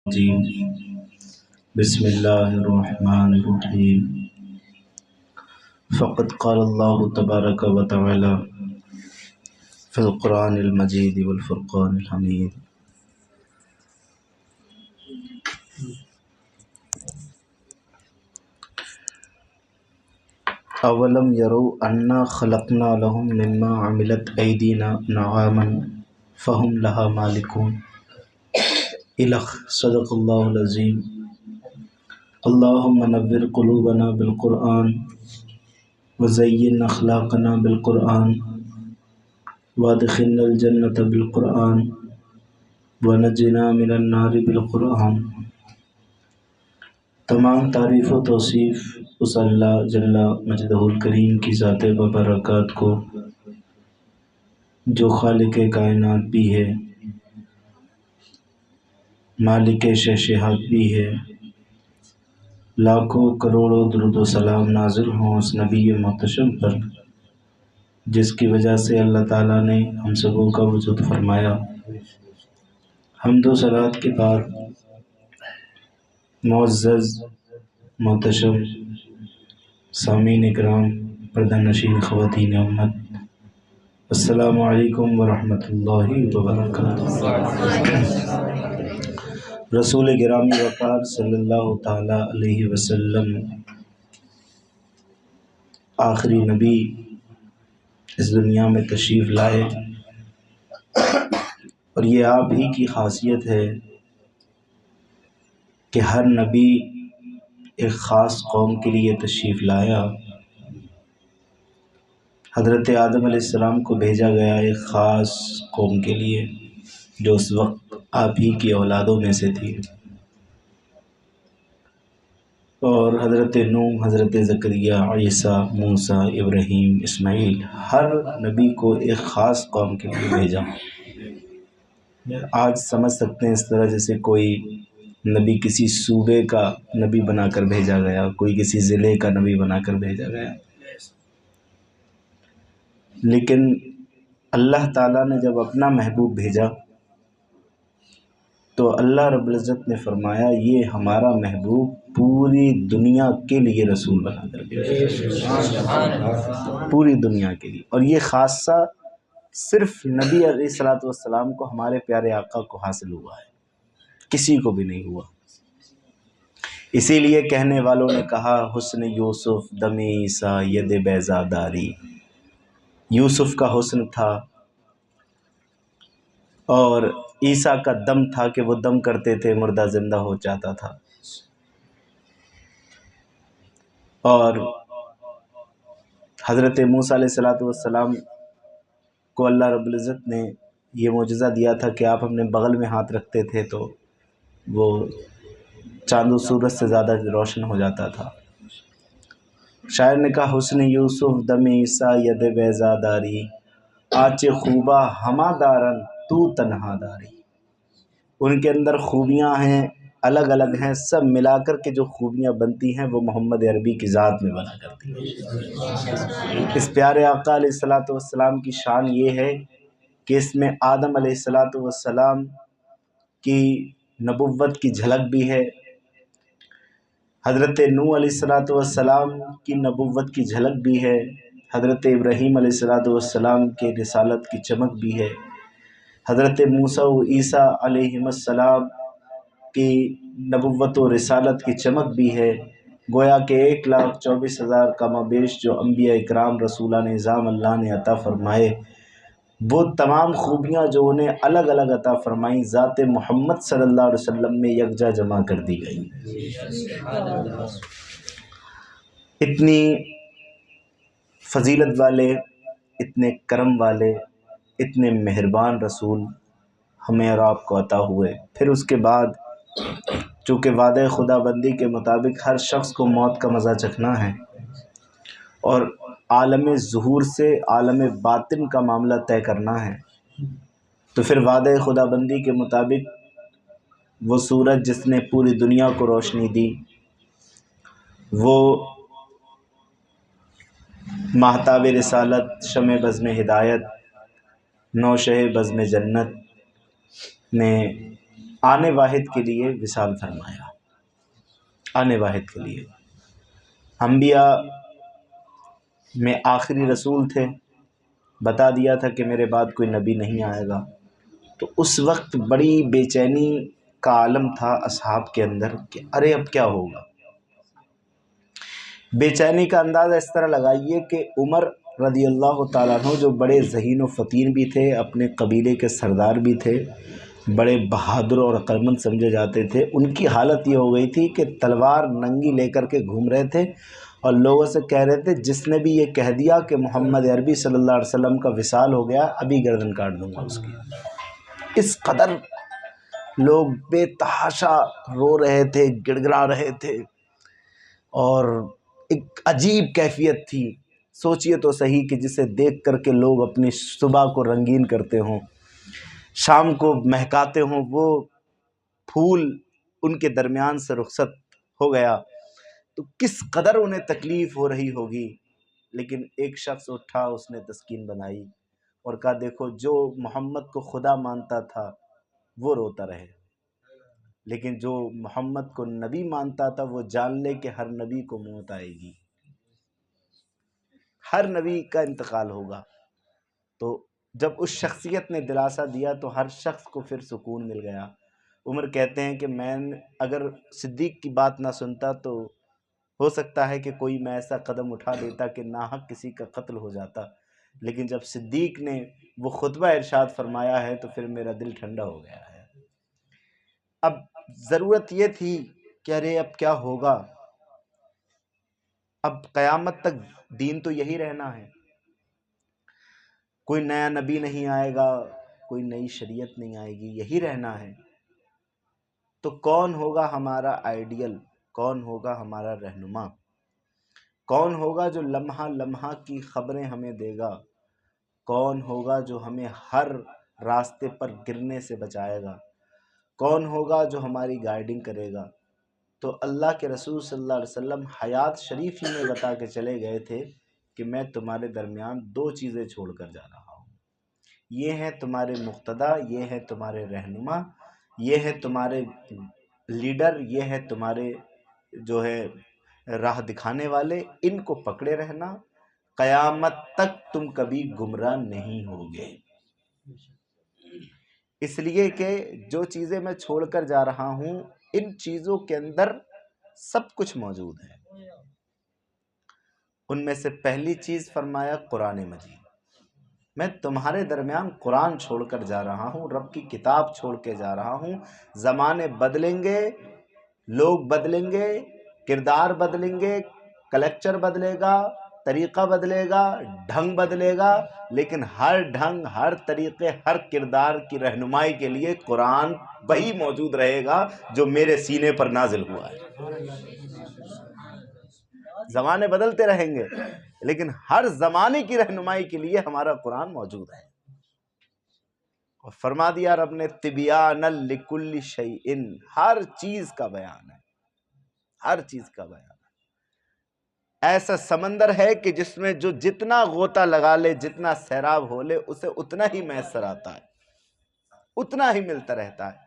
الرجیم بسم اللہ الرحمن الرحیم فقد قال اللہ تبارک و تعالی فی القرآن المجید والفرقان الحمید اولم یروا انا خلقنا لهم مما عملت ایدینا نعاما فهم لها مالکون الخ صدق اللہ العظیم اللہم نور قلوبنا بالقرآن وزین اخلاقنا بالقرآن وادخلنا الجنة بالقرآن ونجنا من النار بالقرآن۔ تمام تعریف و توصیف اس اللہ جل مجدہ الکریم کی ذات ببرکات کو جو خالق کائنات بھی ہے، مالک شہنشاہت بھی ہے۔ لاکھوں کروڑوں درود و سلام نازل ہوں اس نبی محتشم پر جس کی وجہ سے اللہ تعالیٰ نے ہم سبوں کا وجود فرمایا۔ حمد و صلوات کے بعد معزز محتشم سامعین اکرام، پردہ نشین خواتین امت، السلام علیکم ورحمۃ اللہ وبرکاتہ۔ رسول گرامی وقار صلی اللہ تعالیٰ علیہ وسلم آخری نبی اس دنیا میں تشریف لائے، اور یہ آپ ہی کی خاصیت ہے کہ ہر نبی ایک خاص قوم کے لیے تشریف لایا۔ حضرت آدم علیہ السلام کو بھیجا گیا ایک خاص قوم کے لیے جو اس وقت آپ ہی کی اولادوں میں سے تھی، اور حضرت نوح، حضرت زکریا، عیسیٰ، موسیٰ، ابراہیم، اسماعیل، ہر نبی کو ایک خاص قوم کے لیے بھیجا۔ آج سمجھ سکتے ہیں اس طرح جیسے کوئی نبی کسی صوبے کا نبی بنا کر بھیجا گیا، کوئی کسی ضلع کا نبی بنا کر بھیجا گیا۔ لیکن اللہ تعالیٰ نے جب اپنا محبوب بھیجا تو اللہ رب العزت نے فرمایا یہ ہمارا محبوب پوری دنیا کے لیے رسول بنا کر بھیجا، پوری دنیا کے لیے۔ اور یہ خاصہ صرف نبی علیہ الصلوۃ والسلام کو، ہمارے پیارے آقا کو حاصل ہوا ہے، کسی کو بھی نہیں ہوا۔ اسی لیے کہنے والوں نے کہا حسن یوسف دم عیسیٰ ید بیضا داری۔ یوسف کا حسن تھا اور عیسیٰ کا دم تھا کہ وہ دم کرتے تھے، مردہ زندہ ہو جاتا تھا۔ اور حضرت موسیٰ علیہ الصلوۃ والسلام کو اللہ رب العزت نے یہ معجزہ دیا تھا کہ آپ اپنے بغل میں ہاتھ رکھتے تھے تو وہ چاند و سورج سے زیادہ روشن ہو جاتا تھا۔ شاعر نے کہا حسن یوسف دم عیسیٰ ید بیضا داری، آچ خوبہ ہما دارن تو تنہا داری۔ ان کے اندر خوبیاں ہیں، الگ الگ ہیں، سب ملا کر کے جو خوبیاں بنتی ہیں وہ محمد عربی کی ذات میں بنا کرتی ہیں۔ اس پیارے آقا علیہ الصلوۃ والسلام کی شان یہ ہے کہ اس میں آدم علیہ الصلوۃ والسلام کی نبوت کی جھلک بھی ہے، حضرت نوح علیہ الصلوۃ والسلام کی نبوت کی جھلک بھی ہے، حضرت ابراہیم علیہ الصلوۃ والسلام کے رسالت کی چمک بھی ہے، حضرت موسیٰ و عیسیٰ علیہم السلام کی نبوت و رسالت کی چمک بھی ہے۔ گویا کہ 1,24,000 کم و بیش جو انبیاء اکرام رسولان نظام اللہ نے عطا فرمائے، وہ تمام خوبیاں جو انہیں الگ الگ عطا فرمائیں ذات محمد صلی اللہ علیہ وسلم میں یکجا جمع کر دی گئیں۔ اتنی فضیلت والے، اتنے کرم والے، اتنے مہربان رسول ہمیں اور آپ کو عطا ہوئے۔ پھر اس کے بعد چونکہ وعدہ خدا بندی کے مطابق ہر شخص کو موت کا مزہ چکھنا ہے اور عالم ظہور سے عالم باطن کا معاملہ طے کرنا ہے، تو پھر وعدہ خدا بندی کے مطابق وہ سورج جس نے پوری دنیا کو روشنی دی، وہ ماہتاب رسالت، شمع بزم ہدایت، نوشہ بزم جنت نے آنے واحد کے لیے وصال فرمایا، آنے واحد کے لیے۔ انبیاء میں آخری رسول تھے، بتا دیا تھا کہ میرے بعد کوئی نبی نہیں آئے گا، تو اس وقت بڑی بے چینی کا عالم تھا اصحاب کے اندر کہ ارے اب کیا ہوگا۔ بے چینی کا اندازہ اس طرح لگائیے کہ عمر رضی اللہ تعالیٰ عنہ جو بڑے ذہین و فطین بھی تھے، اپنے قبیلے کے سردار بھی تھے، بڑے بہادر اور عقلمند سمجھے جاتے تھے، ان کی حالت یہ ہو گئی تھی کہ تلوار ننگی لے کر کے گھوم رہے تھے اور لوگوں سے کہہ رہے تھے جس نے بھی یہ کہہ دیا کہ محمد عربی صلی اللہ علیہ وسلم کا وصال ہو گیا، ابھی گردن کاٹ دوں گا اس کی۔ اس قدر لوگ بے تحاشا رو رہے تھے، گڑ گڑا رہے تھے، اور ایک عجیب کیفیت تھی۔ سوچئے تو صحیح کہ جسے دیکھ کر کے لوگ اپنی صبح کو رنگین کرتے ہوں، شام کو مہکاتے ہوں، وہ پھول ان کے درمیان سے رخصت ہو گیا تو کس قدر انہیں تکلیف ہو رہی ہوگی۔ لیکن ایک شخص اٹھا، اس نے تسکین بنائی اور کہا دیکھو جو محمد کو خدا مانتا تھا وہ روتا رہے، لیکن جو محمد کو نبی مانتا تھا وہ جان لے کہ ہر نبی کو موت آئے گی، ہر نبی کا انتقال ہوگا۔ تو جب اس شخصیت نے دلاسا دیا تو ہر شخص کو پھر سکون مل گیا۔ عمر کہتے ہیں کہ میں اگر صدیق کی بات نہ سنتا تو ہو سکتا ہے کہ کوئی میں ایسا قدم اٹھا دیتا کہ ناحق کسی کا قتل ہو جاتا، لیکن جب صدیق نے وہ خطبہ ارشاد فرمایا ہے تو پھر میرا دل ٹھنڈا ہو گیا ہے۔ اب ضرورت یہ تھی کہ ارے اب کیا ہوگا، اب قیامت تک دین تو یہی رہنا ہے، کوئی نیا نبی نہیں آئے گا، کوئی نئی شریعت نہیں آئے گی، یہی رہنا ہے۔ تو کون ہوگا ہمارا آئیڈیل، کون ہوگا ہمارا رہنما، کون ہوگا جو لمحہ لمحہ کی خبریں ہمیں دے گا، کون ہوگا جو ہمیں ہر راستے پر گرنے سے بچائے گا، کون ہوگا جو ہماری گائیڈنگ کرے گا۔ تو اللہ کے رسول صلی اللہ علیہ وسلم حیات شریف ہی میں بتا کے چلے گئے تھے کہ میں تمہارے درمیان دو چیزیں چھوڑ کر جا رہا ہوں، یہ ہیں تمہارے مقتدیٰ، یہ ہیں تمہارے رہنما، یہ ہے تمہارے لیڈر، یہ ہے تمہارے جو ہے راہ دکھانے والے، ان کو پکڑے رہنا، قیامت تک تم کبھی گمراہ نہیں ہوگے۔ اس لیے کہ جو چیزیں میں چھوڑ کر جا رہا ہوں ان چیزوں کے اندر سب کچھ موجود ہے۔ ان میں سے پہلی چیز فرمایا قرآن مجید، میں تمہارے درمیان قرآن چھوڑ کر جا رہا ہوں، رب کی کتاب چھوڑ کے جا رہا ہوں۔ زمانے بدلیں گے، لوگ بدلیں گے، کردار بدلیں گے، کلچر بدلے گا، طریقہ بدلے گا، ڈھنگ بدلے گا، لیکن ہر ڈھنگ، ہر طریقے، ہر کردار کی رہنمائی کے لیے قرآن وہی موجود رہے گا جو میرے سینے پر نازل ہوا ہے۔ زمانے بدلتے رہیں گے لیکن ہر زمانے کی رہنمائی کے لیے ہمارا قرآن موجود ہے۔ اور فرما دیا رب نے تبیانا لکل شیء، ہر چیز کا بیان ہے، ہر چیز کا بیان ہے۔ ایسا سمندر ہے کہ جس میں جو جتنا غوطہ لگا لے، جتنا سیراب ہو لے، اسے اتنا ہی میسر آتا ہے، اتنا ہی ملتا رہتا ہے۔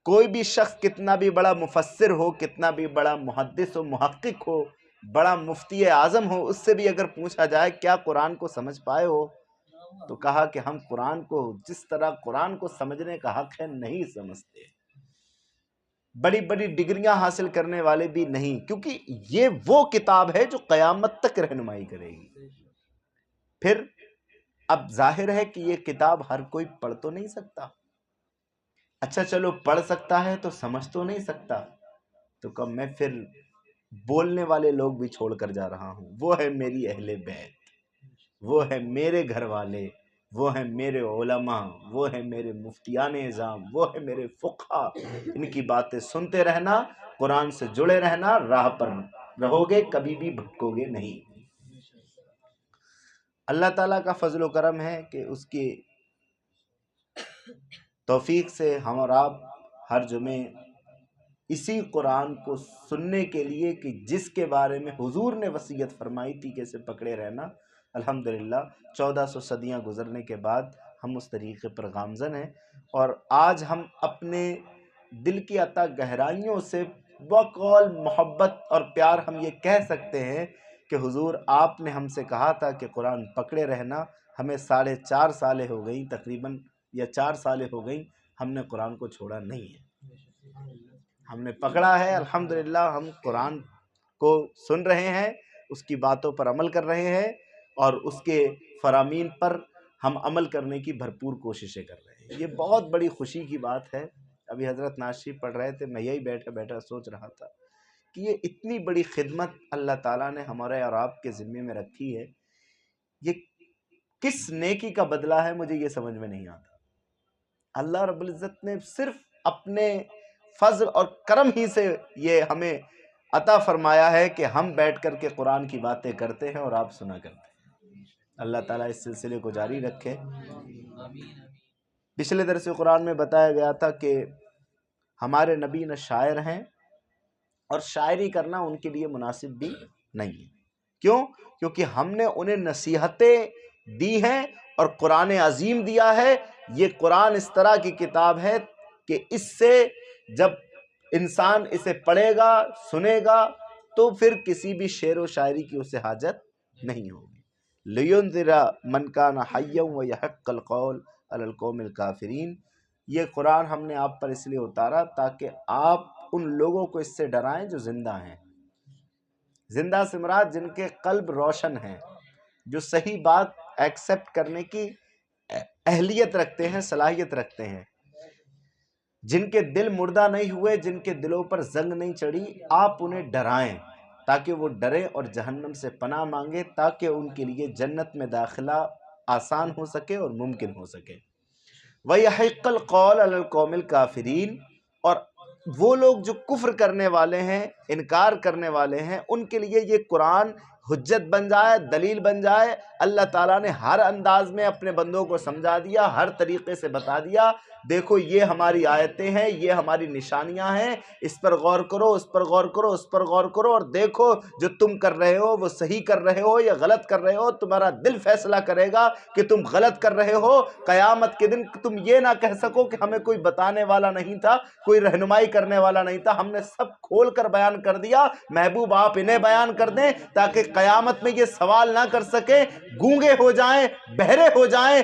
کوئی بھی شخص کتنا بھی بڑا مفسر ہو، کتنا بھی بڑا محدث و محقق ہو، بڑا مفتی اعظم ہو، اس سے بھی اگر پوچھا جائے کیا قرآن کو سمجھ پائے ہو، تو کہا کہ ہم قرآن کو جس طرح قرآن کو سمجھنے کا حق ہے نہیں سمجھتے۔ بڑی بڑی ڈگریاں حاصل کرنے والے بھی نہیں، کیونکہ یہ وہ کتاب ہے جو قیامت تک رہنمائی کرے گی۔ پھر اب ظاہر ہے کہ یہ کتاب ہر کوئی پڑھ تو نہیں سکتا، اچھا چلو پڑھ سکتا ہے تو سمجھ تو نہیں سکتا، تو کب میں پھر بولنے والے لوگ بھی چھوڑ کر جا رہا ہوں۔ وہ ہے میری اہل بیت، وہ ہے میرے گھر والے، وہ ہیں میرے علماء، وہ ہیں میرے مفتیان اعظام، وہ ہیں میرے فقہا، ان کی باتیں سنتے رہنا، قرآن سے جڑے رہنا، راہ پر رہو گے، کبھی بھی بھٹکو گے نہیں۔ اللہ تعالیٰ کا فضل و کرم ہے کہ اس کی توفیق سے ہم اور آپ ہر جمعے اسی قرآن کو سننے کے لیے کہ جس کے بارے میں حضور نے وصیت فرمائی تھی کہ اسے پکڑے رہنا، الحمدللہ 1400 صدیاں گزرنے کے بعد ہم اس طریقے پر گامزن ہیں، اور آج ہم اپنے دل کی عطا گہرائیوں سے بقول محبت اور پیار ہم یہ کہہ سکتے ہیں کہ حضور آپ نے ہم سے کہا تھا کہ قرآن پکڑے رہنا، ہمیں 4.5 سالیں ہو گئیں تقریباً، یا 4 سالیں ہو گئیں، ہم نے قرآن کو چھوڑا نہیں ہے، ہم نے پکڑا ہے الحمدللہ۔ ہم قرآن کو سن رہے ہیں، اس کی باتوں پر عمل کر رہے ہیں، اور اس کے فرامین پر ہم عمل کرنے کی بھرپور کوششیں کر رہے ہیں۔ یہ بہت بڑی خوشی کی بات ہے۔ ابھی حضرت ناز شریف پڑھ رہے تھے، میں یہی بیٹھا بیٹھا سوچ رہا تھا کہ یہ اتنی بڑی خدمت اللہ تعالیٰ نے ہمارے اور آپ کے ذمے میں رکھی ہے، یہ کس نیکی کا بدلہ ہے، مجھے یہ سمجھ میں نہیں آتا۔ اللہ رب العزت نے صرف اپنے فضل اور کرم ہی سے یہ ہمیں عطا فرمایا ہے کہ ہم بیٹھ کر کے قرآن کی باتیں کرتے ہیں اور آپ سنا کرتے ہیں۔ اللہ تعالیٰ اس سلسلے کو جاری رکھے۔ پچھلے درس قرآن میں بتایا گیا تھا کہ ہمارے نبی نہ شاعر ہیں، اور شاعری کرنا ان کے لیے مناسب بھی نہیں ہے۔ کیوں؟ کیونکہ ہم نے انہیں نصیحتیں دی ہیں اور قرآن عظیم دیا ہے۔ یہ قرآن اس طرح کی کتاب ہے کہ اس سے جب انسان اسے پڑھے گا، سنے گا، تو پھر کسی بھی شعر و شاعری کی اسے حاجت نہیں ہوگی۔ لِيُنذِرَ مَنْ كَانَ حَيًّا وَيَحِقَّ الْقَوْلُ عَلَى الْقَوْمِ الْكَافِرِينَ۔ یہ قرآن ہم نے آپ پر اس لیے اتارا تاکہ آپ ان لوگوں کو اس سے ڈرائیں جو زندہ ہیں۔ زندہ سے مراد جن کے قلب روشن ہیں، جو صحیح بات ایکسیپٹ کرنے کی اہلیت رکھتے ہیں، صلاحیت رکھتے ہیں، جن کے دل مردہ نہیں ہوئے، جن کے دلوں پر زنگ نہیں چڑھی، آپ انہیں ڈرائیں تاکہ وہ ڈریں اور جہنم سے پناہ مانگے، تاکہ ان کے لیے جنت میں داخلہ آسان ہو سکے اور ممکن ہو سکے۔ وَيَحِقَّ الْقَوْلُ عَلَى الْقَوْمِ الْكَافِرِينَ، اور وہ لوگ جو کفر کرنے والے ہیں، انکار کرنے والے ہیں، ان کے لیے یہ قرآن حجت بن جائے، دلیل بن جائے۔ اللہ تعالیٰ نے ہر انداز میں اپنے بندوں کو سمجھا دیا، ہر طریقے سے بتا دیا، دیکھو یہ ہماری آیتیں ہیں، یہ ہماری نشانیاں ہیں، اس پر غور کرو، اس پر غور کرو، اس پر غور کرو، اور دیکھو جو تم کر رہے ہو وہ صحیح کر رہے ہو یا غلط کر رہے ہو، تمہارا دل فیصلہ کرے گا کہ تم غلط کر رہے ہو۔ قیامت کے دن تم یہ نہ کہہ سکو کہ ہمیں کوئی بتانے والا نہیں تھا، کوئی رہنمائی کرنے والا نہیں تھا، ہم نے سب کھول کر بیان کر دیا۔ محبوب آپ انہیں بیان کر دیں تاکہ قیامت میں یہ سوال نہ کر سکیں، گونگے ہو جائیں، بہرے ہو جائیں،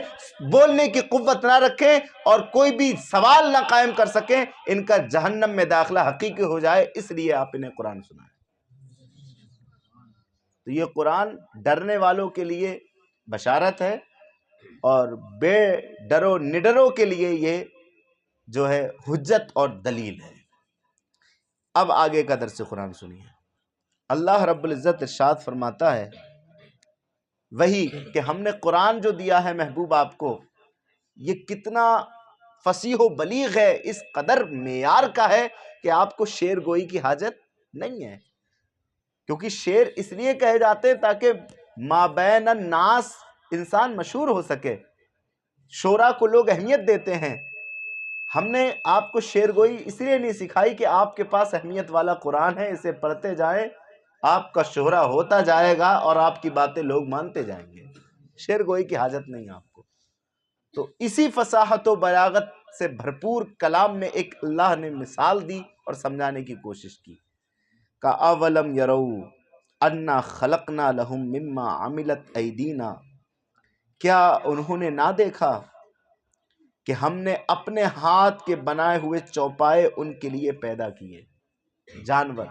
بولنے کی قوت نہ رکھیں اور کوئی بھی سوال نہ قائم کر سکیں، ان کا جہنم میں داخلہ حقیقی ہو جائے، اس لیے آپ انہیں قرآن سنائیں۔ تو یہ قرآن ڈرنے والوں کے لیے بشارت ہے، اور بے ڈرو نڈروں کے لیے یہ جو ہے حجت اور دلیل ہے۔ اب آگے کا درس قرآن سنیے۔ اللہ رب العزت ارشاد فرماتا ہے وہی کہ ہم نے قرآن جو دیا ہے محبوب آپ کو، یہ کتنا فصیح و بلیغ ہے، اس قدر معیار کا ہے کہ آپ کو شعر گوئی کی حاجت نہیں ہے، کیونکہ شعر اس لیے کہے جاتے ہیں تاکہ مابین الناس انسان مشہور ہو سکے، شعراء کو لوگ اہمیت دیتے ہیں۔ ہم نے آپ کو شعر گوئی اس لیے نہیں سکھائی کہ آپ کے پاس اہمیت والا قرآن ہے، اسے پڑھتے جائیں، آپ کا شہرہ ہوتا جائے گا اور آپ کی باتیں لوگ مانتے جائیں گے۔ شعر گوئی کی حاجت نہیں آپ کو۔ تو اسی فصاحت و بلاغت سے بھرپور کلام میں ایک اللہ نے مثال دی اور سمجھانے کی کوشش کی۔ کَأَوَلَمْ يَرَوْا أَنَّا خَلَقْنَا لَهُم مِّمَّا عَمِلَتْ أَيْدِينَا، کیا انہوں نے نہ دیکھا کہ ہم نے اپنے ہاتھ کے بنائے ہوئے چوپائے ان کے لیے پیدا کیے۔ جانور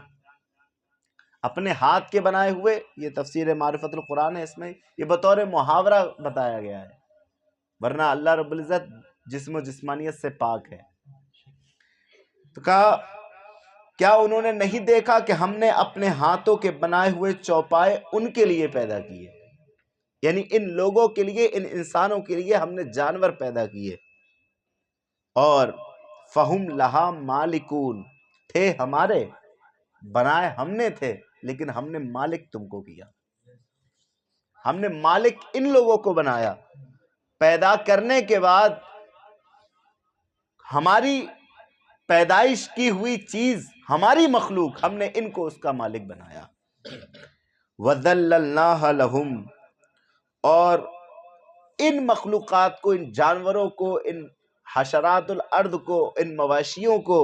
اپنے ہاتھ کے بنائے ہوئے، یہ تفسیر معرفت القرآن ہے، اس میں یہ بطور محاورہ بتایا گیا ہے، ورنہ اللہ رب العزت جسم و جسمانیت سے پاک ہے۔ تو کہا کیا انہوں نے نہیں دیکھا کہ ہم نے اپنے ہاتھوں کے بنائے ہوئے چوپائے ان کے لیے پیدا کیے، یعنی ان لوگوں کے لیے، ان انسانوں کے لیے ہم نے جانور پیدا کیے، اور فہم لہا مالکون، تھے ہمارے، بنائے ہم نے تھے، لیکن ہم نے مالک تم کو کیا، ہم نے مالک ان لوگوں کو بنایا۔ پیدا کرنے کے بعد ہماری پیدائش کی ہوئی چیز، ہماری مخلوق، ہم نے ان کو اس کا مالک بنایا۔ وَذَلَّلْنَاهَا لَهُمْ، اور ان مخلوقات کو، ان جانوروں کو، ان حشرات الارض کو، ان مواشیوں کو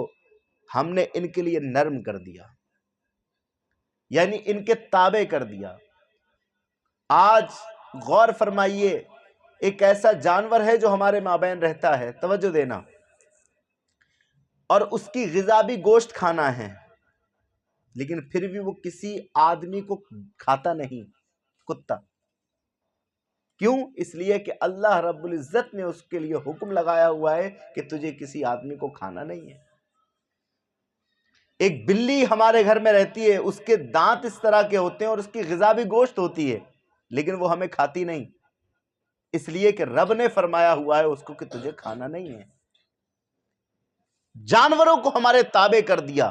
ہم نے ان کے لیے نرم کر دیا، یعنی ان کے تابع کر دیا۔ آج غور فرمائیے، ایک ایسا جانور ہے جو ہمارے مابین رہتا ہے، توجہ دینا، اور اس کی غذا بھی گوشت کھانا ہے، لیکن پھر بھی وہ کسی آدمی کو کھاتا نہیں، کتا۔ کیوں؟ اس لیے کہ اللہ رب العزت نے اس کے لیے حکم لگایا ہوا ہے کہ تجھے کسی آدمی کو کھانا نہیں ہے۔ ایک بلی ہمارے گھر میں رہتی ہے، اس کے دانت اس طرح کے ہوتے ہیں اور اس کی غذا بھی گوشت ہوتی ہے، لیکن وہ ہمیں کھاتی نہیں، اس لیے کہ رب نے فرمایا ہوا ہے اس کو کہ تجھے کھانا نہیں ہے۔ جانوروں کو ہمارے تابع کر دیا،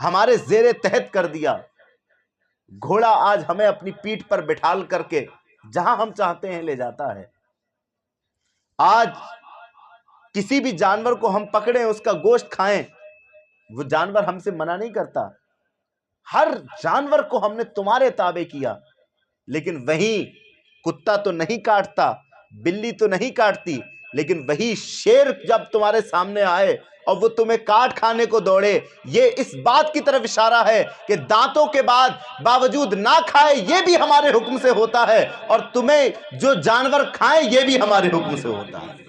ہمارے زیر تحت کر دیا۔ گھوڑا آج ہمیں اپنی پیٹھ پر بٹھال کر کے جہاں ہم چاہتے ہیں لے جاتا ہے۔ آج کسی بھی جانور کو ہم پکڑیں، اس کا گوشت کھائیں، وہ جانور ہم سے منع نہیں کرتا۔ ہر جانور کو ہم نے تمہارے تابع کیا، لیکن وہیں کتا تو نہیں کاٹتا، بلی تو نہیں کاٹتی، لیکن وہی شیر جب تمہارے سامنے آئے اور وہ تمہیں کاٹ کھانے کو دوڑے، یہ اس بات کی طرف اشارہ ہے کہ دانتوں کے بعد باوجود نہ کھائے یہ بھی ہمارے حکم سے ہوتا ہے، اور تمہیں جو جانور کھائیں یہ بھی ہمارے حکم سے ہوتا ہے۔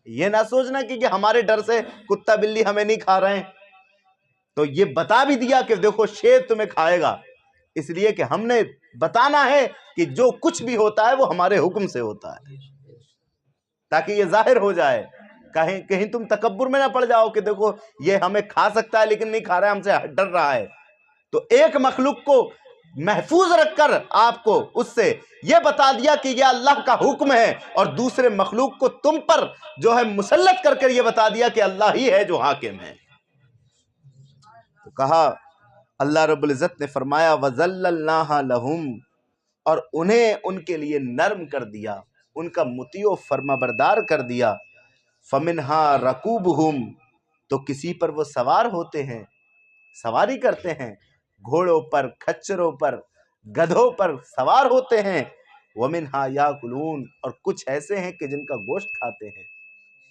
یہ نہ سوچنا کہ ہمارے ڈر سے کتا بلی ہمیں نہیں کھا رہے ہیں، تو یہ بتا بھی دیا کہ دیکھو شیر تمہیں کھائے گا، اس لیے کہ ہم نے بتانا ہے کہ جو کچھ بھی ہوتا ہے وہ ہمارے حکم سے ہوتا ہے، تاکہ یہ ظاہر ہو جائے، کہیں تم تکبر میں نہ پڑ جاؤ کہ دیکھو یہ ہمیں کھا سکتا ہے لیکن نہیں کھا رہا ہے، ہم سے ڈر رہا ہے۔ تو ایک مخلوق کو محفوظ رکھ کر آپ کو اس سے یہ بتا دیا کہ یہ اللہ کا حکم ہے، اور دوسرے مخلوق کو تم پر جو ہے مسلط کر کر یہ بتا دیا کہ اللہ ہی ہے جو حاکم ہے۔ تو کہا اللہ رب العزت نے فرمایا وَذَلَّلْنَاهَا لَهُمْ، اور انہیں ان کے لیے نرم کر دیا، ان کا مطیع و فرما بردار کر دیا۔ فَمِنْهَا رَكُوبُهُمْ، تو کسی پر وہ سوار ہوتے ہیں، سواری کرتے ہیں، گھوڑوں پر، کھچروں پر، گدھوں پر سوار ہوتے ہیں۔ وَمِنْهَا يَأْكُلُونَ، اور کچھ ایسے ہیں کہ جن کا گوشت کھاتے ہیں،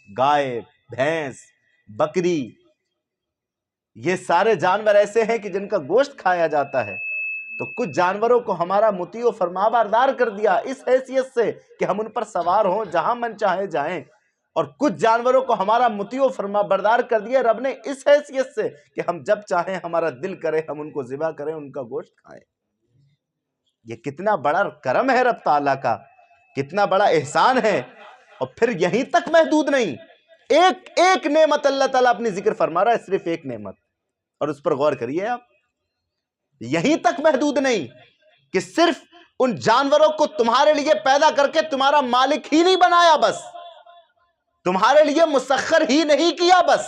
گائے، بھینس، بکری، یہ سارے جانور ایسے ہیں کہ جن کا گوشت کھایا جاتا ہے۔ تو کچھ جانوروں کو ہمارا مطیع و فرما بردار کر دیا اس حیثیت سے کہ ہم ان پر سوار ہوں، جہاں من چاہے جائیں، اور کچھ جانوروں کو ہمارا مطیع و فرما بردار کر دیا رب نے اس حیثیت سے کہ ہم جب چاہیں ہمارا دل کرے ہم ان کو ذبح کریں، ان کا گوشت کھائیں۔ یہ کتنا بڑا کرم ہے رب تعالیٰ کا، کتنا بڑا احسان ہے۔ اور پھر یہیں تک محدود نہیں، ایک ایک نعمت اللہ تعالیٰ اپنی ذکر فرما رہا ہے، صرف ایک نعمت، اور اس پر غور کریے آپ۔ یہیں تک محدود نہیں کہ صرف ان جانوروں کو تمہارے لیے پیدا کر کے تمہارا مالک ہی نہیں بنایا، بس تمہارے لیے مسخر ہی نہیں کیا، بس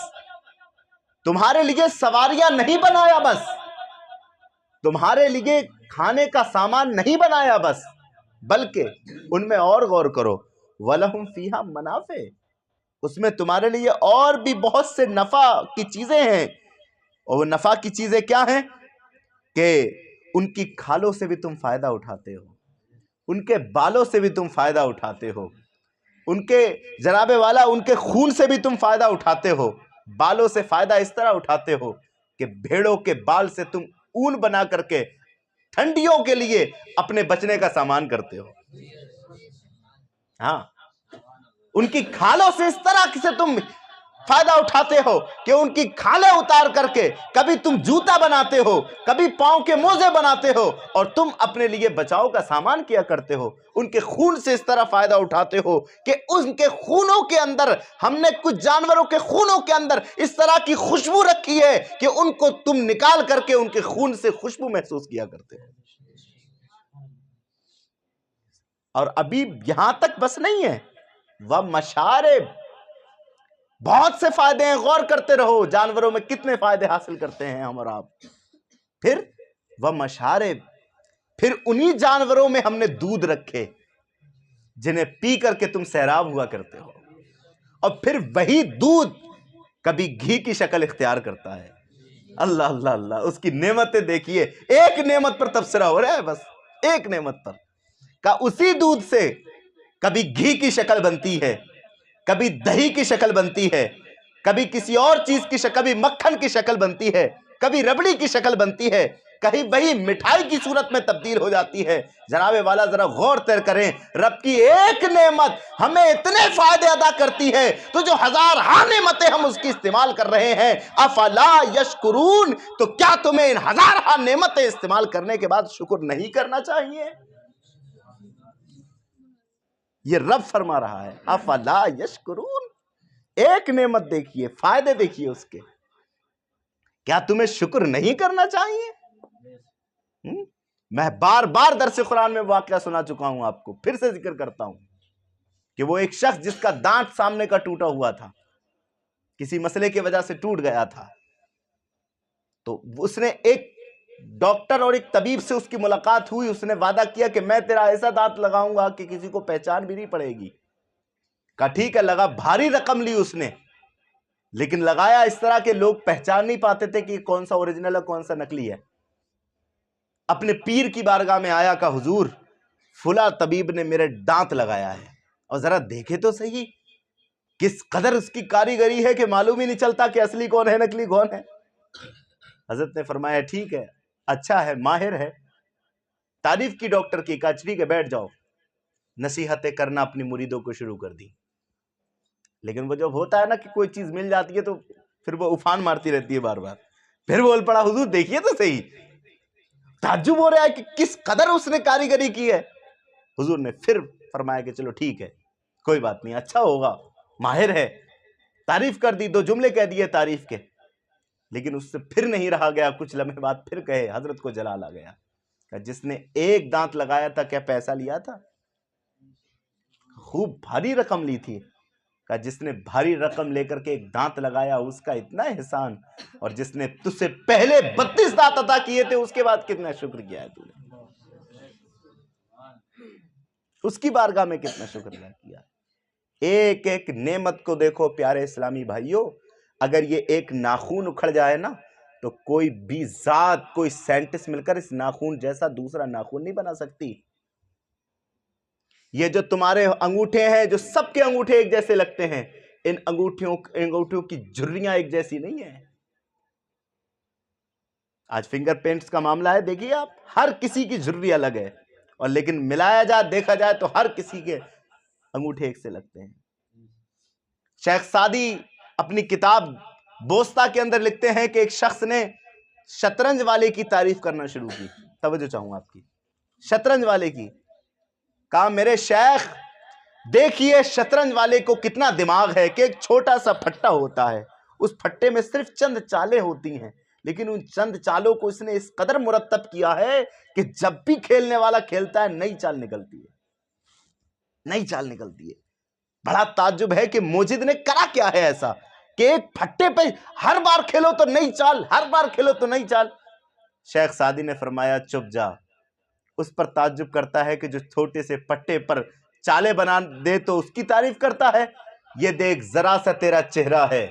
تمہارے لیے سواریاں نہیں بنایا، بس تمہارے لیے کھانے کا سامان نہیں بنایا، بس بلکہ ان میں اور غور کرو وَلَهُمْ فِيهَا مَنَافِعُ، اس میں تمہارے لیے اور بھی بہت سے نفع کی چیزیں ہیں۔ اور وہ نفع کی چیزیں کیا ہیں؟ کہ ان کی کھالوں سے بھی تم فائدہ اٹھاتے ہو، ان کے بالوں سے بھی تم فائدہ اٹھاتے ہو، ان کے جناب والا ان کے خون سے بھی تم فائدہ اٹھاتے ہو۔ بالوں سے فائدہ اس طرح اٹھاتے ہو کہ بھیڑوں کے بال سے تم اون بنا کر کے ٹھنڈیوں کے لیے اپنے بچنے کا سامان کرتے ہو۔ ہاں، ان کی کھالوں سے اس طرح سے تم فائدہ اٹھاتے ہو کہ ان کی کھالیں اتار کر کے کبھی تم جوتا بناتے ہو، کبھی پاؤں کے موزے بناتے ہو، اور تم اپنے لیے بچاؤ کا سامان کیا کرتے ہو۔ ان کے خون سے اس طرح فائدہ اٹھاتے ہو کہ ان کے خونوں کے اندر ہم نے کچھ جانوروں کے خونوں کے اندر اس طرح کی خوشبو رکھی ہے کہ ان کو تم نکال کر کے ان کے خون سے خوشبو محسوس کیا کرتے ہو۔ اور ابھی یہاں تک بس نہیں ہے، وَمَشَارِبْ، بہت سے فائدے ہیں، غور کرتے رہو جانوروں میں کتنے فائدے حاصل کرتے ہیں ہم اور آپ۔ پھر وَمَشَارِبْ، پھر انہی جانوروں میں ہم نے دودھ رکھے جنہیں پی کر کے تم سیراب ہوا کرتے ہو، اور پھر وہی دودھ کبھی گھی کی شکل اختیار کرتا ہے۔ اللہ اللہ اللہ، اس کی نعمتیں دیکھیے، ایک نعمت پر تبصرہ ہو رہا ہے، بس ایک نعمت پر کا اسی دودھ سے کبھی گھی کی شکل بنتی ہے، کبھی دہی کی شکل بنتی ہے، کبھی کسی اور چیز کی شکل، کبھی مکھن کی شکل بنتی ہے، کبھی ربڑی کی شکل بنتی ہے، کہیں وہی مٹھائی کی صورت میں تبدیل ہو جاتی ہے۔ جناب والا ذرا غور کریں، رب کی ایک نعمت ہمیں اتنے فائدے ادا کرتی ہے، تو جو ہزارہا نعمتیں ہم اس کی استعمال کر رہے ہیں، افلا یشکرون، تو کیا تمہیں ان ہزارہا نعمتیں استعمال کرنے کے بعد شکر نہیں کرنا چاہیے؟ یہ رب فرما رہا ہے، افلا یشکرون۔ ایک نعمت دیکھیے، فائدے دیکھیے اس کے، کیا تمہیں شکر نہیں کرنا چاہیے؟ میں بار بار درس قرآن میں واقعہ سنا چکا ہوں آپ کو، پھر سے ذکر کرتا ہوں کہ وہ ایک شخص جس کا دانت سامنے کا ٹوٹا ہوا تھا، کسی مسئلے کی وجہ سے ٹوٹ گیا تھا، تو اس نے ایک ڈاکٹر اور ایک طبیب سے اس کی ملاقات ہوئی، اس نے وعدہ کیا کہ میں تیرا ایسا دانت لگاؤں گا کہ کسی کو پہچان بھی نہیں پڑے گی۔ کہا ٹھیک ہے، لگا، بھاری رقم لی اس نے، لیکن لگایا اس طرح کہ لوگ پہچان نہیں پاتے تھے کہ کون سا اوریجنل ہے کون سا نکلی ہے۔ اپنے پیر کی بارگاہ میں آیا، کہا حضور فلاں طبیب نے میرے دانت لگایا ہے، اور ذرا دیکھے تو صحیح کس قدر اس کی کاریگری ہے کہ معلوم ہی نہیں چلتا کہ اصلی کون ہے نکلی کون ہے۔ حضرت نے فرمایا ٹھیک ہے، اچھا ہے، ماہر ہے، تعریف کی ڈاکٹر کی، کہا ٹھیک ہے بیٹھ جاؤ۔ نصیحتیں کرنا اپنی مریدوں کو شروع کر دی، لیکن وہ جب ہوتا ہے نا کہ کوئی چیز مل جاتی ہے تو پھر وہ افان مارتی رہتی ہے بار بار۔ پھر بول پڑا حضور دیکھیے تو صحیح، تعجب ہو رہا ہے کہ کس قدر اس نے کاریگری کی ہے۔ حضور نے پھر فرمایا کہ چلو ٹھیک ہے، کوئی بات نہیں، اچھا ہوگا، ماہر ہے، تعریف کر دی، 2 جملے کہہ دیے تعریف کے، لیکن اس سے پھر نہیں رہا گیا۔ کچھ لمحے بعد پھر کہے، حضرت کو جلال آ گیا، کہ جس نے ایک دانت لگایا تھا کیا پیسہ لیا تھا؟ خوب بھاری رقم لی تھی۔ کہ جس نے بھاری رقم لے کر کے ایک دانت لگایا اس کا اتنا احسان، اور جس نے تجھ سے پہلے 32 دانت عطا کیے تھے اس کے بعد کتنا شکر کیا ہے تو نے، اس کی بارگاہ میں کتنا شکر کیا۔ ایک ایک نعمت کو دیکھو پیارے اسلامی بھائیوں، اگر یہ ایک ناخون اکھڑ جائے نا تو کوئی بھی ذات، کوئی سائنٹسٹ مل کر اس ناخون جیسا دوسرا ناخون نہیں بنا سکتی۔ یہ جو تمہارے انگوٹھے ہیں، جو سب کے انگوٹھے ایک جیسے لگتے ہیں، ان انگوٹھوں کی جھریاں ایک جیسی نہیں ہیں۔ آج فنگر پرنٹس کا معاملہ ہے، دیکھیے آپ، ہر کسی کی جھری الگ ہے، اور لیکن ملایا جائے، دیکھا جائے تو ہر کسی کے انگوٹھے ایک سے لگتے ہیں۔ شیخ سعدی اپنی کتاب بوسطہ کے اندر لکھتے ہیں کہ ایک شخص نے شطرنج والے کی تعریف کرنا شروع کی۔ توجہ چاہوں آپ کی، شطرنج والے کی، کہا میرے شیخ دیکھیے شطرنج والے کو کتنا دماغ ہے کہ ایک چھوٹا سا پھٹا ہوتا ہے، اس پھٹے میں صرف چند چالیں ہوتی ہیں، لیکن ان چند چالوں کو اس نے اس قدر مرتب کیا ہے کہ جب بھی کھیلنے والا کھیلتا ہے نئی چال نکلتی ہے، نئی چال نکلتی ہے۔ بڑا تعجب ہے کہ موجد نے کرا کیا ہے ایسا کہ ایک پھٹے پہ ہر بار کھیلو تو نئی چال، ہر بار کھیلو تو نئی چال۔ شیخ سعدی نے فرمایا چپ جا، اس پر تعجب کرتا ہے کہ جو چھوٹے سے پٹے پر چالے بنا دے تو اس کی تعریف کرتا ہے۔ یہ دیکھ ذرا سا تیرا چہرہ ہے،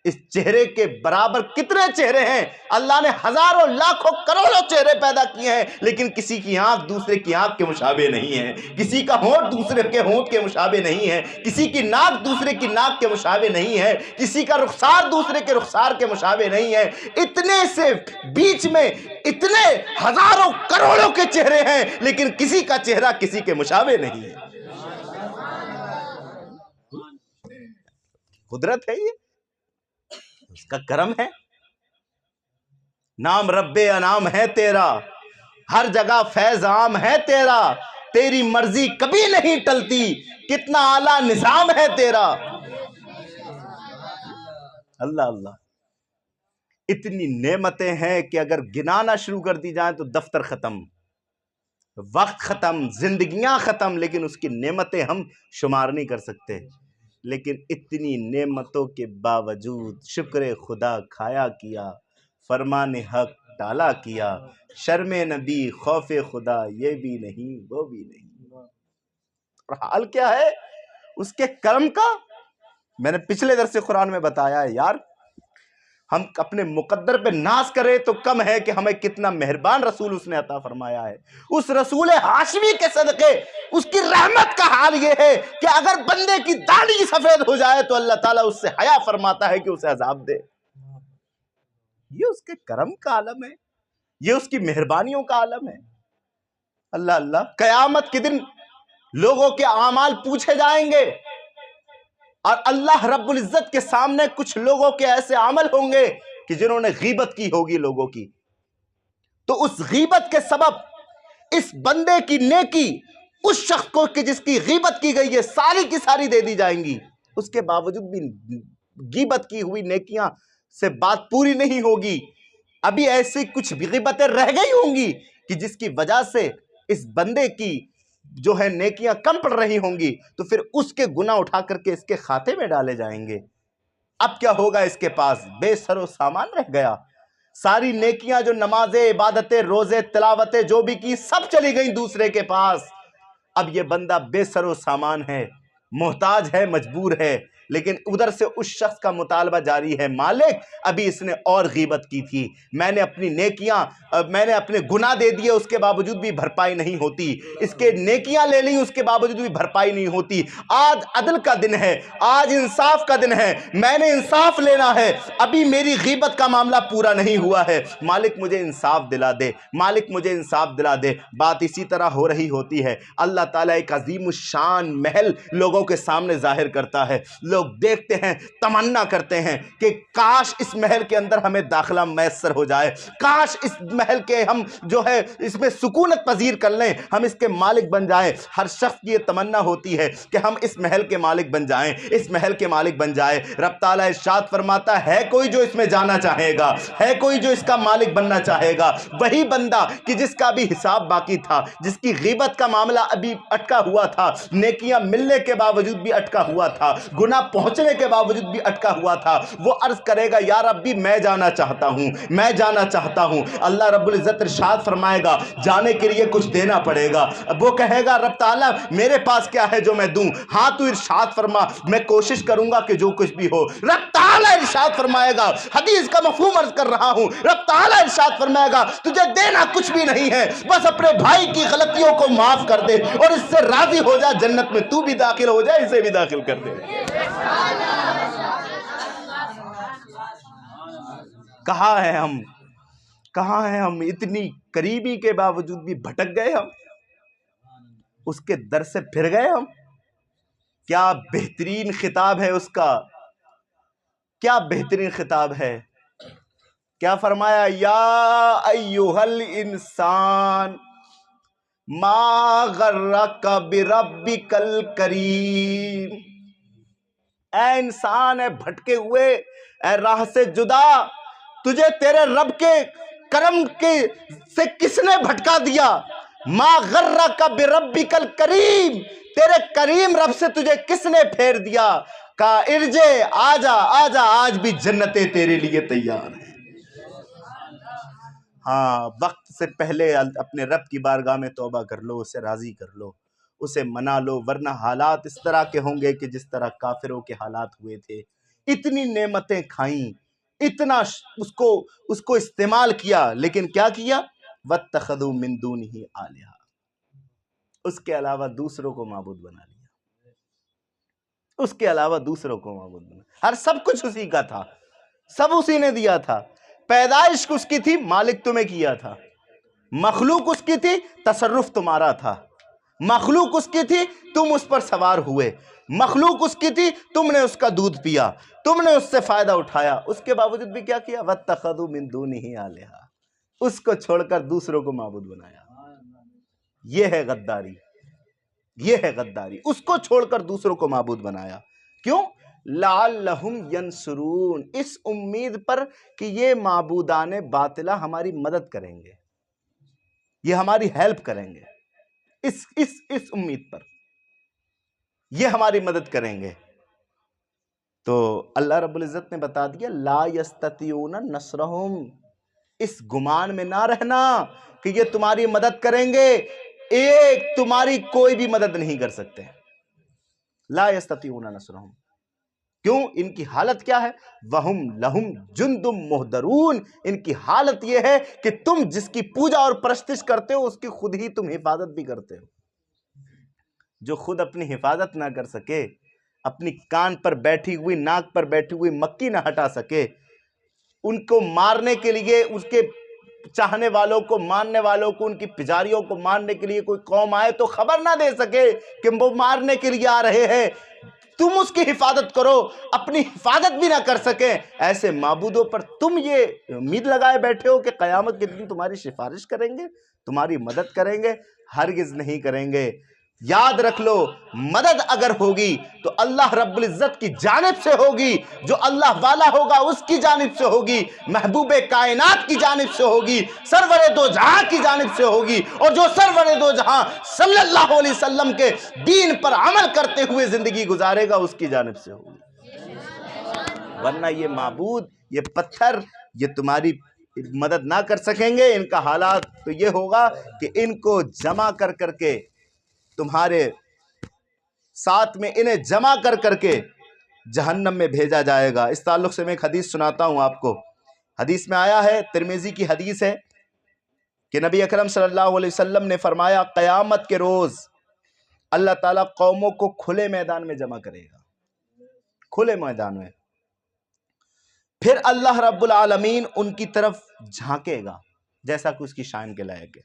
اس چہرے کے برابر کتنے چہرے ہیں؟ اللہ نے ہزاروں لاکھوں کروڑوں چہرے پیدا کیے ہیں، لیکن کسی کی آنکھ دوسرے کی آنکھ کے مشابہ نہیں ہے، کسی کا ہونٹ دوسرے کے ہونٹ کے مشابہ نہیں ہے، کسی کی ناک دوسرے کی ناک کے مشابہ نہیں ہے، کسی کا رخسار دوسرے کے رخسار کے مشابہ نہیں ہے۔ اتنے سے بیچ میں اتنے ہزاروں کروڑوں کے چہرے ہیں، لیکن کسی کا چہرہ کسی کے مشابہ نہیں ہے۔ قدرت ہے، یہ اس کا کرم ہے۔ نام رب انعام ہے تیرا، ہر جگہ فیض عام ہے تیرا، تیری مرضی کبھی نہیں ٹلتی، کتنا اعلیٰ نظام ہے تیرا۔ اللہ اللہ، اتنی نعمتیں ہیں کہ اگر گنانا شروع کر دی جائیں تو دفتر ختم، وقت ختم، زندگیاں ختم، لیکن اس کی نعمتیں ہم شمار نہیں کر سکتے۔ لیکن اتنی نعمتوں کے باوجود شکر خدا کھایا کیا، فرمان حق ٹالا کیا، شرم نبی خوف خدا یہ بھی نہیں وہ بھی نہیں۔ اور حال کیا ہے اس کے کرم کا؟ میں نے پچھلے درس قرآن میں بتایا ہے یار، ہم اپنے مقدر پہ ناز کریں تو کم ہے کہ ہمیں کتنا مہربان رسول اس نے عطا فرمایا ہے۔ اس رسول ہاشمی کے صدقے اس کی رحمت کا حال یہ ہے کہ اگر بندے کی داڑھی سفید ہو جائے تو اللہ تعالیٰ اس سے حیا فرماتا ہے کہ اسے عذاب دے۔ یہ اس کے کرم کا عالم ہے، یہ اس کی مہربانیوں کا عالم ہے۔ اللہ اللہ، قیامت کے دن لوگوں کے اعمال پوچھے جائیں گے اور اللہ رب العزت کے سامنے کچھ لوگوں کے ایسے عمل ہوں گے کہ جنہوں نے غیبت کی ہوگی لوگوں کی، تو اس غیبت کے سبب اس بندے کی نیکی اس شخص کو کہ جس کی غیبت کی گئی ہے ساری کی ساری دے دی جائیں گی، اس کے باوجود بھی غیبت کی ہوئی نیکیاں سے بات پوری نہیں ہوگی۔ ابھی ایسی کچھ غیبتیں رہ گئی ہوں گی کہ جس کی وجہ سے اس بندے کی جو ہے نیکیاں کم پڑ رہی ہوں گی، تو پھر اس کے گناہ اٹھا کر کے اس کے کھاتے میں ڈالے جائیں گے۔ اب کیا ہوگا؟ اس کے پاس بے سر و سامان رہ گیا، ساری نیکیاں جو نمازیں، عبادتیں، روزے، تلاوتیں جو بھی کی سب چلی گئیں دوسرے کے پاس۔ اب یہ بندہ بے سر و سامان ہے، محتاج ہے، مجبور ہے، لیکن ادھر سے اس شخص کا مطالبہ جاری ہے، مالک ابھی اس نے اور غیبت کی تھی، میں نے اپنی نیکیاں، میں نے اپنے گناہ دے دیے، اس کے باوجود بھی بھرپائی نہیں ہوتی، اس کے نیکیاں لے لیں، اس کے باوجود بھی بھرپائی نہیں ہوتی۔ آج عدل کا دن ہے، آج انصاف کا دن ہے، میں نے انصاف لینا ہے، ابھی میری غیبت کا معاملہ پورا نہیں ہوا ہے، مالک مجھے انصاف دلا دے، مالک مجھے انصاف دلا دے۔ بات اسی طرح ہو رہی ہوتی ہے۔ اللہ تعالیٰ ایک عظیم الشان محل لوگوں کے سامنے ظاہر کرتا ہے، لوگ دیکھتے ہیں، تمنا کرتے ہیں کہ کاش اس محل کے اندر ہمیں داخلہ میسر ہو جائے، کاش اس محل کے ہم جو ہے اس میں سکونت پذیر کر لیں، ہم اس کے مالک بن جائیں۔ ہر شخص کی یہ تمنا ہوتی ہے کہ ہم اس محل کے مالک بن جائیں، اس محل کے مالک بن جائیں۔ رب تعالیٰ ارشاد فرماتا ہے کوئی جو اس میں جانا چاہے گا، ہے کوئی جو اس کا مالک بننا چاہے گا، وہی بندہ کہ جس کا بھی حساب باقی تھا، جس کی غیبت کا معاملہ ابھی اٹکا ہوا تھا، نیکیاں ملنے کے باوجود بھی اٹکا ہوا تھا، گناہ پہنچنے کے باوجود بھی اٹکا ہوا تھا، وہ عرض کرے گا یا ربی میں جانا چاہتا ہوں، میں جانا چاہتا ہوں۔ اللہ رب العزت ارشاد فرمائے گا جانے کے لیے کچھ دینا پڑے گا۔ وہ کہے گا رب تعالیٰ میرے پاس کیا ہے جو میں دوں؟ ہاں تو ارشاد فرما میں کوشش کروں گا کہ جو کچھ بھی ہو۔ رب تعالیٰ ارشاد فرمائے گا، حدیث کا مفہوم عرض کر رہا ہوں، رب تعالیٰ ارشاد فرمائے گا تجھے دینا کچھ بھی نہیں ہے، بس اپنے بھائی کی غلطیوں کو معاف کر دے اور اس سے راضی ہو جا، جنت میں تو بھی داخل ہو جائے، اسے بھی داخل کر دے۔ کہاں ہیں ہم؟ کہاں ہیں ہم؟ اتنی قریبی کے باوجود بھی بھٹک گئے ہم، اس کے در سے پھر گئے ہم۔ کیا بہترین خطاب ہے اس کا، کیا بہترین خطاب ہے۔ کیا فرمایا؟ یا ایھا الانسان ما غرک بربک الکریم، اے انسان، اے بھٹکے ہوئے، اے راہ سے جدا، تجھے تیرے رب کے کرم سے کس نے بھٹکا دیا؟ ما غرک بربک الکریم، تیرے کریم رب سے تجھے کس نے پھیر دیا؟ کہا ارجع، آجا آجا، آج بھی جنتیں تیرے لیے تیار ہیں۔ ہاں، وقت سے پہلے اپنے رب کی بارگاہ میں توبہ کر لو، اسے راضی کر لو، اسے منا لو، ورنہ حالات اس طرح کے ہوں گے کہ جس طرح کافروں کے حالات ہوئے تھے۔ اتنی نعمتیں کھائیں، اتنا اس کو استعمال کیا، لیکن کیا کیا؟ وَاتَّخَذُوا مِن دُونِهِ آلِهَةً، اس کے علاوہ دوسروں کو معبود بنا لیا، اس کے علاوہ دوسروں کو معبود بنا۔ ہر سب کچھ اسی کا تھا، سب اسی نے دیا تھا، پیدائش اس کی تھی، مالک تمہیں کیا تھا، مخلوق اس کی تھی، تصرف تمہارا تھا، مخلوق اس کی تھی، تم اس پر سوار ہوئے، مخلوق اس کی تھی، تم نے اس کا دودھ پیا، تم نے اس سے فائدہ اٹھایا، اس کے باوجود بھی کیا کیا؟ وَاتَّخَذُوا مِن دُونِهِ آلِهَةً، اس کو چھوڑ کر دوسروں کو معبود بنایا۔ یہ ہے غداری، یہ ہے غداری، اس کو چھوڑ کر دوسروں کو معبود بنایا۔ کیوں؟ لعلہم ینصرون، اس امید پر کہ یہ معبودان باطلہ ہماری مدد کریں گے، یہ ہماری ہیلپ کریں گے، اس امید پر یہ ہماری مدد کریں گے۔ تو اللہ رب العزت نے بتا دیا لا یستطیعون نصرہم، اس گمان میں نہ رہنا کہ یہ تمہاری مدد کریں گے، ایک تمہاری کوئی بھی مدد نہیں کر سکتے۔ لا یستطیعون نصرہم، کیوں؟ ان کی حالت کیا ہے؟ وَهُمْ لَهُمْ جُنْدٌ مُحْضَرُونَ، ان کی حالت یہ ہے کہ تم جس کی پوجا اور پرستش کرتے ہو اس کی خود ہی تم حفاظت بھی کرتے ہو۔ جو خود اپنی حفاظت نہ کر سکے، اپنی کان پر بیٹھی ہوئی، ناک پر بیٹھی ہوئی مکھی نہ ہٹا سکے، ان کو مارنے کے لیے، اس کے چاہنے والوں کو، ماننے والوں کو، ان کی پجاریوں کو مارنے کے لیے کوئی قوم آئے تو خبر نہ دے سکے کہ وہ مارنے کے لیے آ رہے ہیں، تم اس کی حفاظت کرو، اپنی حفاظت بھی نہ کر سکیں، ایسے معبودوں پر تم یہ امید لگائے بیٹھے ہو کہ قیامت کے دن تمہاری سفارش کریں گے، تمہاری مدد کریں گے؟ ہرگز نہیں کریں گے۔ یاد رکھ لو، مدد اگر ہوگی تو اللہ رب العزت کی جانب سے ہوگی، جو اللہ والا ہوگا اس کی جانب سے ہوگی، محبوب کائنات کی جانب سے ہوگی، سرور دو جہاں کی جانب سے ہوگی، اور جو سرور دو جہاں صلی اللہ علیہ وسلم کے دین پر عمل کرتے ہوئے زندگی گزارے گا اس کی جانب سے ہوگی۔ ورنہ یہ معبود، یہ پتھر، یہ تمہاری مدد نہ کر سکیں گے۔ ان کا حالات تو یہ ہوگا کہ ان کو جمع کر کر کے، تمہارے ساتھ میں انہیں جمع کر کر کے جہنم میں بھیجا جائے گا۔ اس تعلق سے میں ایک حدیث سناتا ہوں آپ کو۔ حدیث میں آیا ہے، ترمذی کی حدیث ہے، کہ نبی اکرم صلی اللہ علیہ وسلم نے فرمایا قیامت کے روز اللہ تعالیٰ قوموں کو کھلے میدان میں جمع کرے گا، کھلے میدان میں، پھر اللہ رب العالمین ان کی طرف جھانکے گا جیسا کہ اس کی شان کے لائق ہے،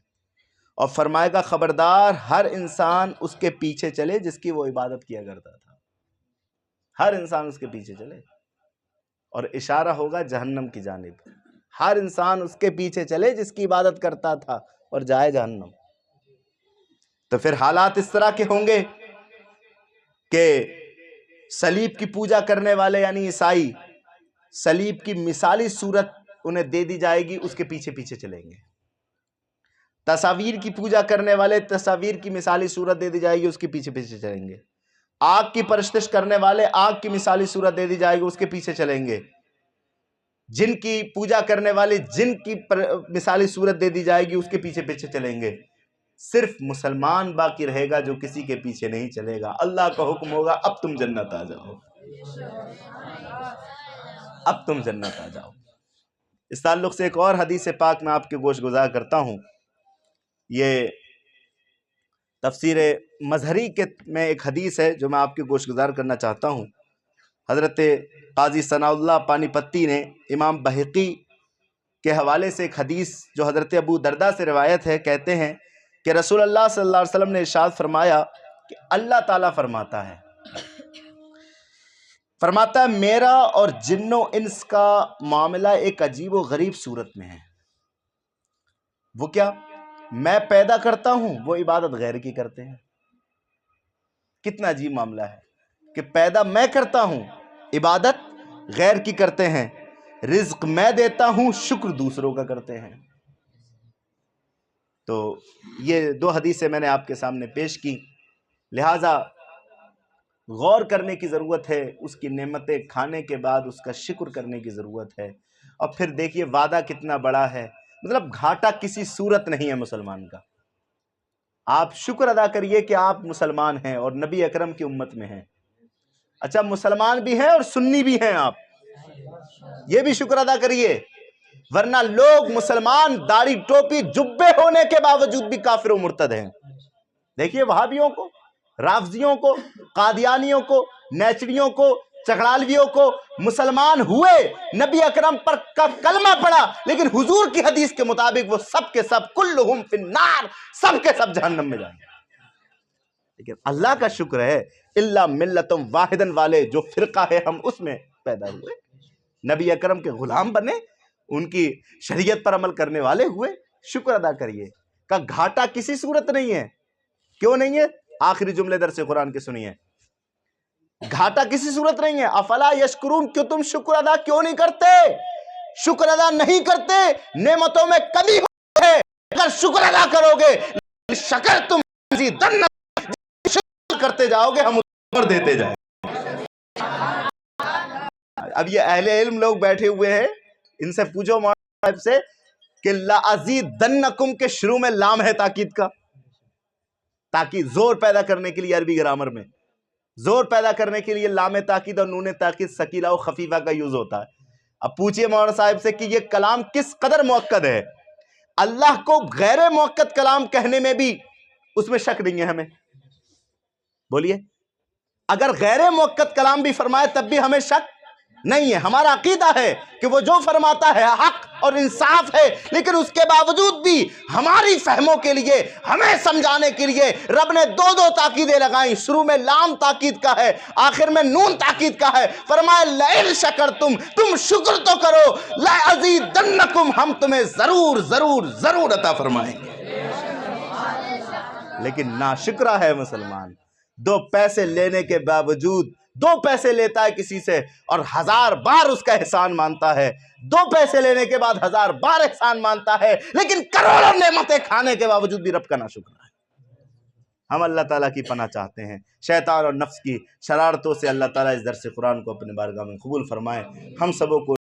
اور فرمائے گا خبردار ہر انسان اس کے پیچھے چلے جس کی وہ عبادت کیا کرتا تھا، ہر انسان اس کے پیچھے چلے، اور اشارہ ہوگا جہنم کی جانب، ہر انسان اس کے پیچھے چلے جس کی عبادت کرتا تھا اور جائے جہنم۔ تو پھر حالات اس طرح کے ہوں گے کہ صلیب کی پوجا کرنے والے یعنی عیسائی، صلیب کی مثالی صورت انہیں دے دی جائے گی، اس کے پیچھے پیچھے چلیں گے۔ تصاویر کی پوجا کرنے والے، تصاویر کی مثالی صورت دے دی جائے گی، اس کے پیچھے پیچھے چلیں گے۔ آگ کی پرستش کرنے والے، آگ کی مثالی صورت دے دی جائے گی، اس کے پیچھے چلیں گے۔ جن کی پوجا کرنے والے، جن کی مثالی صورت دے دی جائے گی، اس کے پیچھے پیچھے چلیں گے۔ صرف مسلمان باقی رہے گا جو کسی کے پیچھے نہیں چلے گا۔ اللہ کا حکم ہوگا اب تم جنت آ جاؤ، اب تم جنت آ جاؤ۔ اس تعلق سے ایک اور حدیث پاک میں آپ کے گوش گزار کرتا ہوں۔ یہ تفسیر مظہری کے میں ایک حدیث ہے جو میں آپ کے گوش گزار کرنا چاہتا ہوں۔ حضرت قاضی ثناء اللہ پانی پتی نے امام بہقی کے حوالے سے ایک حدیث جو حضرت ابو درداء سے روایت ہے، کہتے ہیں کہ رسول اللہ صلی اللہ علیہ وسلم نے ارشاد فرمایا کہ اللہ تعالیٰ فرماتا ہے میرا اور جن و انس کا معاملہ ایک عجیب و غریب صورت میں ہے۔ وہ کیا؟ میں پیدا کرتا ہوں، وہ عبادت غیر کی کرتے ہیں۔ کتنا عجیب معاملہ ہے کہ پیدا میں کرتا ہوں، عبادت غیر کی کرتے ہیں، رزق میں دیتا ہوں، شکر دوسروں کا کرتے ہیں۔ تو یہ دو حدیثیں میں نے آپ کے سامنے پیش کی، لہٰذا غور کرنے کی ضرورت ہے، اس کی نعمتیں کھانے کے بعد اس کا شکر کرنے کی ضرورت ہے۔ اور پھر دیکھیے وعدہ کتنا بڑا ہے، مطلب گھاٹا کسی صورت نہیں ہے مسلمان کا۔ آپ شکر ادا کریے کہ آپ مسلمان ہیں اور نبی اکرم کی امت میں ہیں۔ اچھا مسلمان بھی ہیں اور سنی بھی ہیں، آپ یہ بھی شکر ادا کریے، ورنہ لوگ مسلمان داڑھی ٹوپی جبے ہونے کے باوجود بھی کافر و مرتد ہیں۔ دیکھیے وہابیوں کو، رافضیوں کو، قادیانیوں کو، نیچریوں کو، چکڑالویوں کو، مسلمان ہوئے، نبی اکرم پر کلمہ پڑا، لیکن حضور کی حدیث کے مطابق وہ سب کے سب کلہم فی النار، سب کے سب جہنم میں جائیں گے۔ لیکن اللہ کا شکر ہے الا ملتم واحدن والے جو فرقہ ہے ہم اس میں پیدا ہوئے، نبی اکرم کے غلام بنے، ان کی شریعت پر عمل کرنے والے ہوئے، شکر ادا کریے کہ گھاٹا کسی صورت نہیں ہے۔ کیوں نہیں ہے؟ آخری جملے درس قرآن کے سنیے، گھاٹا کسی صورت نہیں ہے۔ افلا یشکرون، کیوں تم شکر ادا کیوں نہیں کرتے؟ شکر ادا نہیں کرتے، نعمتوں میں کمی ہوتی ہے۔ اگر شکر ادا کرو گے شکر تم شکر کرتے جاؤ گے، ہم اوپر دیتے جائیں گے۔ اب یہ اہل علم لوگ بیٹھے ہوئے ہیں، ان سے پوچھو مولانا صاحب سے کہ لَأَزِيدَنَّكُمْ کے شروع میں لام ہے تاکید کا، تاکید زور پیدا کرنے کے لیے عربی گرامر میں زور پیدا کرنے کے لیے لام تاکید اور نون تاکید ثقیلہ و خفیفہ کا یوز ہوتا ہے۔ اب پوچھئے مولانا صاحب سے کہ یہ کلام کس قدر مؤکد ہے؟ اللہ کو غیر مؤکد کلام کہنے میں بھی اس میں شک نہیں ہے ہمیں، بولیے۔ اگر غیر مؤکد کلام بھی فرمائے تب بھی ہمیں شک نہیں ہے، ہمارا عقیدہ ہے کہ وہ جو فرماتا ہے حق اور انصاف ہے، لیکن اس کے باوجود بھی ہماری فہموں کے لیے، ہمیں سمجھانے کے لیے رب نے دو تاکیدیں لگائیں۔ شروع میں لام تاکید کا ہے، آخر میں نون تاکید کا ہے۔ فرمایا لئن شکرتم، تم شکر تو کرو، لازیدنکم، ہم تمہیں ضرور ضرور ضرور عطا فرمائیں گے۔ لیکن ناشکرہ ہے مسلمان، 2 پیسے لینے کے باوجود 2 پیسے لیتا ہے کسی سے اور 1000 بار اس کا احسان مانتا ہے، 2 پیسے لینے کے بعد 1000 بار احسان مانتا ہے، لیکن کروڑوں نعمتیں کھانے کے باوجود بھی رب کا ناشکر ہے۔ ہم اللہ تعالیٰ کی پناہ چاہتے ہیں شیطان اور نفس کی شرارتوں سے۔ اللہ تعالیٰ اس درس قرآن کو اپنے بارگاہ میں قبول فرمائے، ہم سبوں کو